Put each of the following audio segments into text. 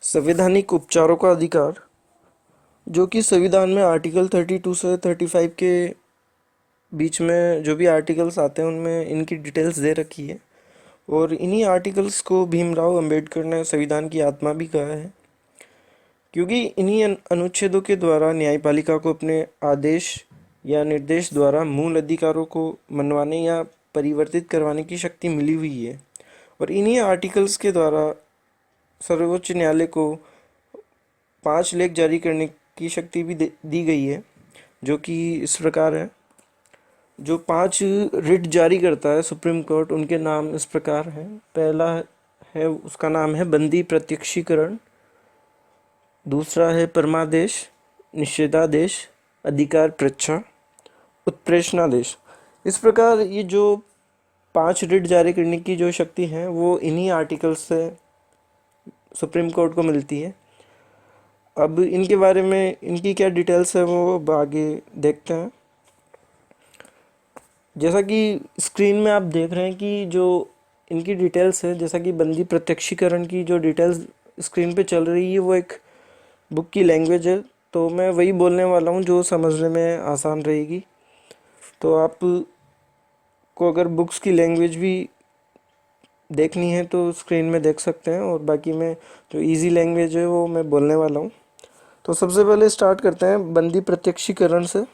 संवैधानिक उपचारों का अधिकार, जो कि संविधान में आर्टिकल 32 से 35 के बीच में जो भी आर्टिकल्स आते हैं उनमें इनकी डिटेल्स दे रखी है। और इन्हीं आर्टिकल्स को भीमराव अंबेडकर ने संविधान की आत्मा भी कहा है, क्योंकि इन्हीं अनुच्छेदों के द्वारा न्यायपालिका को अपने आदेश या निर्देश द्वारा मूल अधिकारों को मनवाने या परिवर्तित करवाने की शक्ति मिली हुई है। और इन्हीं आर्टिकल्स के द्वारा सर्वोच्च न्यायालय को 5 लेख जारी करने की शक्ति भी दी गई है, जो कि इस प्रकार है। जो 5 रिट जारी करता है सुप्रीम कोर्ट, उनके नाम इस प्रकार हैं। पहला है, उसका नाम है बंदी प्रत्यक्षीकरण। दूसरा है परमादेश, निषेधादेश, अधिकार पृच्छा, उत्प्रेषणादेश। इस प्रकार ये जो 5 रिट जारी करने की जो शक्ति है वो इन्हीं आर्टिकल्स से सुप्रीम कोर्ट को मिलती है। अब इनके बारे में इनकी क्या डिटेल्स है वो अब आगे देखते हैं। जैसा कि स्क्रीन में आप देख रहे हैं कि जो इनकी डिटेल्स है, जैसा कि बंदी प्रत्यक्षीकरण की जो डिटेल्स स्क्रीन पे चल रही है वो एक बुक की लैंग्वेज है, तो मैं वही बोलने वाला हूँ जो समझने में आसान रहेगी। तो आप को अगर बुक्स की लैंग्वेज भी देखनी है तो स्क्रीन में देख सकते हैं, और बाकी मैं जो इजी लैंग्वेज है वो मैं बोलने वाला हूँ। तो सबसे पहले स्टार्ट करते हैं बंदी प्रत्यक्षीकरण से।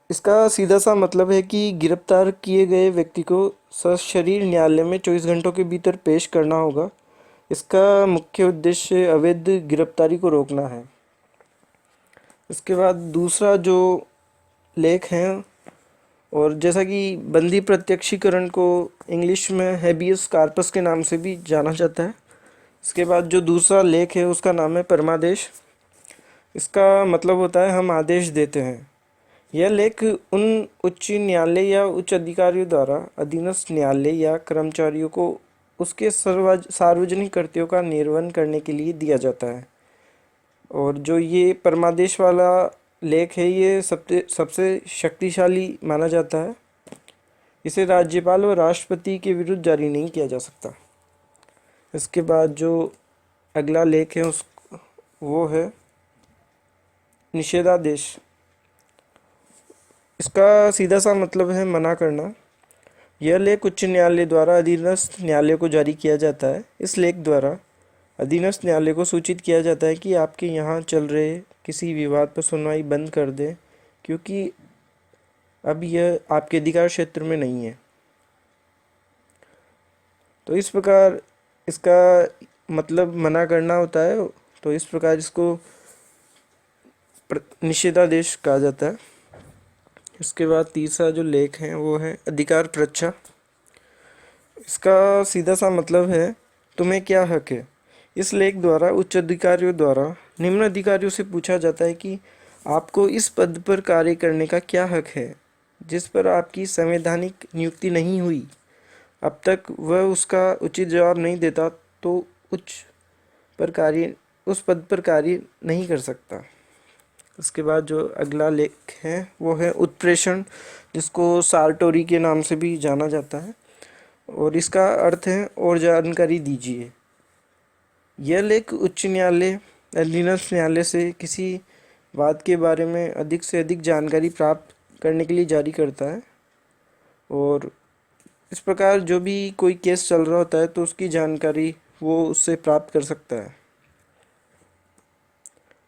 इसका सीधा सा मतलब है कि गिरफ्तार किए गए व्यक्ति को सशरीर न्यायालय में 24 घंटों के भीतर पेश करना होगा। इसका मुख्य उद्देश्य अवैध गिरफ्तारी को रोकना है। इसके बाद दूसरा जो लेख है, और जैसा कि बंदी प्रत्यक्षीकरण को इंग्लिश में हैबियस कार्पस के नाम से भी जाना जाता है। इसके बाद जो दूसरा लेख है उसका नाम है परमादेश। इसका मतलब होता है हम आदेश देते हैं। यह लेख उन उच्च न्यायालय या उच्च अधिकारियों द्वारा अधीनस्थ न्यायालय या कर्मचारियों को उसके सार्वजनिक कर्तव्यों का निर्वहन करने के लिए दिया जाता है। और जो ये परमादेश वाला लेख है ये सबसे शक्तिशाली माना जाता है। इसे राज्यपाल और राष्ट्रपति के विरुद्ध जारी नहीं किया जा सकता। इसके बाद जो अगला लेख है वो है निषेधादेश। इसका सीधा सा मतलब है मना करना। यह लेख उच्च न्यायालय द्वारा अधीनस्थ न्यायालय को जारी किया जाता है। इस लेख द्वारा अधीनस्थ न्यायालय को सूचित किया जाता है कि आपके यहाँ चल रहे किसी विवाद पर सुनवाई बंद कर दें, क्योंकि अब यह आपके अधिकार क्षेत्र में नहीं है। तो इस प्रकार इसका मतलब मना करना होता है, तो इस प्रकार इसको निषेधादेश कहा जाता है। इसके बाद तीसरा जो लेख है वो है अधिकार पृच्छा। इसका सीधा सा मतलब है तुम्हें क्या हक है। इस लेख द्वारा उच्च अधिकारियों द्वारा निम्न अधिकारियों से पूछा जाता है कि आपको इस पद पर कार्य करने का क्या हक है जिस पर आपकी संवैधानिक नियुक्ति नहीं हुई। अब तक वह उसका उचित जवाब नहीं देता तो उस पद पर कार्य नहीं कर सकता। उसके बाद जो अगला लेख है वो है उत्प्रेषण, जिसको सारटोरी के नाम से भी जाना जाता है, और इसका अर्थ है और जानकारी दीजिए। यह लेख उच्च न्यायालय अधीनस्थ न्यायालय से किसी वाद के बारे में अधिक से अधिक जानकारी प्राप्त करने के लिए जारी करता है। और इस प्रकार जो भी कोई केस चल रहा होता है तो उसकी जानकारी वो उससे प्राप्त कर सकता है।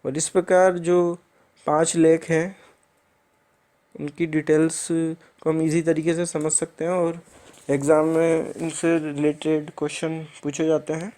और इस प्रकार जो 5 लेख हैं उनकी डिटेल्स को हम इजी तरीके से समझ सकते हैं, और एग्ज़ाम में इनसे रिलेटेड क्वेश्चन पूछे जाते हैं।